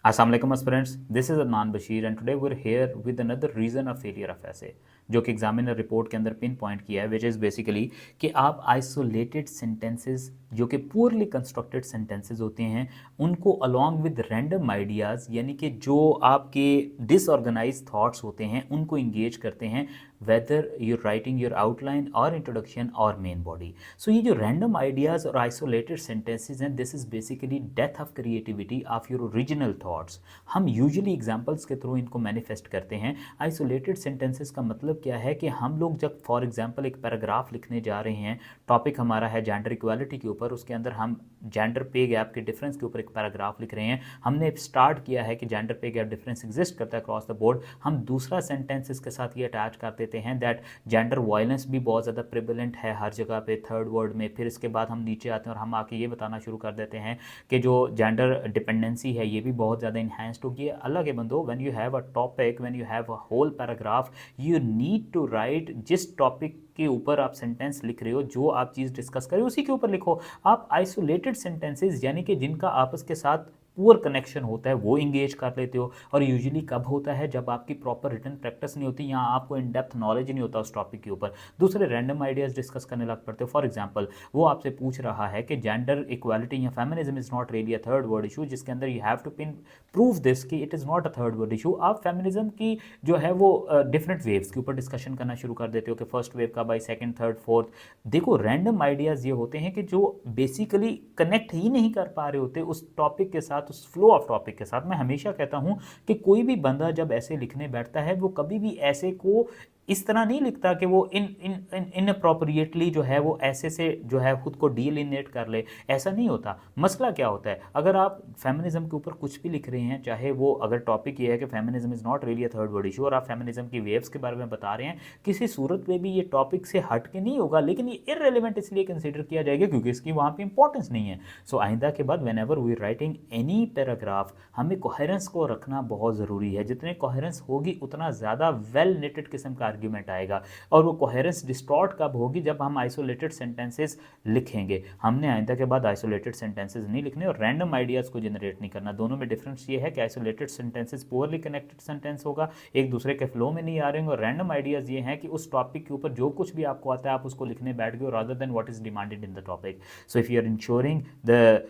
Assalamualaikum friends, this is Adnan Bashir and today we're here with another reason of failure of essay जो कि examiner report के अंदर pin point किया है which is basically कि आप आइसोलेटेड सेंटेंसेस जो कि पुअरली कंस्ट्रक्टेड सेंटेंसेस होते हैं उनको अलॉन्ग विद रैंडम आइडियाज़ यानी कि जो आपके डिसऑर्गेनाइज थॉट्स होते हैं उनको इंगेज करते हैं whether your writing your outline और इंट्रोडक्शन और मेन बॉडी। सो ये जो रैंडम आइडियाज़ और आइसोलेटेड सेंटेंसेस हैं this is basically death of creativity of your original thoughts. हम यूजुअली एग्जांपल्स के थ्रू इनको मैनिफेस्ट करते हैं। आइसोलेटेड सेंटेंसेस का मतलब क्या है कि हम लोग जब फॉर एग्जांपल एक पैराग्राफ लिखने जा रहे हैं, टॉपिक हमारा है जेंडर इक्वालिटी के ऊपर, उसके अंदर हम जेंडर पे गैप के डिफरेंस के ऊपर एक पैराग्राफ लिख रहे हैं। हमने स्टार्ट किया है कि जेंडर पे गैप डिफरेंस एग्जिस्ट करता है अक्रॉस द बोर्ड। हम दूसरा सेंटेंस इसके साथ ये अटैच कर देते हैं दैट जेंडर वायलेंस भी बहुत ज़्यादा प्रिवेलेंट है हर जगह पे थर्ड वर्ड में। फिर इसके बाद हम नीचे आते हैं और हम आके ये बताना शुरू कर देते हैं कि जो जेंडर डिपेंडेंसी है ये भी बहुत ज़्यादा इन्हांस्ड होगी। अलग है बंदो, when you have a topic, when you have a whole paragraph, you need to write जिस टॉपिक के ऊपर आप सेंटेंस लिख रहे हो, जो आप चीज़ डिस्कस कर रहे हो उसी के ऊपर लिखो। आप आइसोलेटेड सेंटेंसेस यानी कि जिनका आपस के साथ पुअर कनेक्शन होता है वो इंगेज कर लेते हो। और यूजुअली कब होता है जब आपकी प्रॉपर रिटन प्रैक्टिस नहीं होती, यहाँ आपको इन डेप्थ नॉलेज नहीं होता उस टॉपिक के ऊपर, दूसरे रैंडम आइडियाज़ डिस्कस करने लग पड़ते हो। फॉर एग्जांपल वो आपसे पूछ रहा है कि जेंडर इक्वालिटी या feminism is not really a third world issue, जिसके अंदर you have to pin prove this कि it is not a third world issue. आप फेमिनिज्म की जो है वो डिफरेंट वेव्स के ऊपर डिस्कशन करना शुरू कर देते हो कि फर्स्ट वेव का बाई सेकंड थर्ड फोर्थ। देखो रैंडम आइडियाज़ ये होते हैं कि जो बेसिकली कनेक्ट ही नहीं कर पा रहे होते उस टॉपिक के साथ, उस फ्लो ऑफ टॉपिक के साथ। मैं हमेशा कहता हूं कि कोई भी बंदा जब ऐसे लिखने बैठता है वो कभी भी ऐसे को इस तरह नहीं लिखता कि वो इन इन इन इनअप्रोप्रिएटली जो है वो ऐसे से जो है खुद को डीलिनेट कर ले। ऐसा नहीं होता। मसला क्या होता है, अगर आप फेमिनिज्म के ऊपर कुछ भी लिख रहे हैं, चाहे वो अगर टॉपिक ये है कि feminism is not really a third world issue और आप फेमिनिज्म की वेव्स के बारे में बता रहे हैं, किसी सूरत में भी ये टॉपिक से हट के नहीं होगा, लेकिन ये इररेलेवेंट इसलिए कंसिडर किया जाएगा क्योंकि इसकी वहाँ पे इंपॉर्टेंस नहीं है। सो आइंदा के बाद whenever we writing any paragraph हमें कोहेरेंस को रखना बहुत ज़रूरी है। जितने कोहेरेंस होगी उतना ज़्यादा वेल नेटेड किस्म का आर्ग्यूमेंट आएगा। और वो कोहेरेंस डिस्टॉर्ट कब होगी, जब हम आइसोलेटेड सेंटेंसेस लिखेंगे। हमने आइंदा के बाद आइसोलेटेड सेंटेंसेस नहीं लिखने और रैंडम आइडियाज़ को जनरेट नहीं करना। दोनों में डिफरेंस ये है कि isolated sentences poorly connected sentence होगा, एक दूसरे के फ्लो में नहीं आ रहे होंगे, और रैंडम आइडियाज़ ये हैं कि उस टॉपिक के ऊपर जो कुछ भी आपको आता है आप उसको लिखने बैठ गए rather than what is demanded in the topic. So if you are ensuring the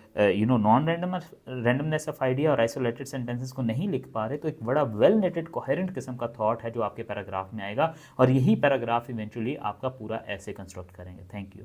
non randomness of idea और आइसोलेटेड सेंटेंसेस को नहीं लिख पा रहे, तो एक बड़ा वेल नेटेड कोहेरेंट किस्म का थॉट है जो आपके पैराग्राफ में आएगा और यही पैराग्राफ इवेंचुअली आपका पूरा ऐसे कंस्ट्रक्ट करेंगे। Thank you.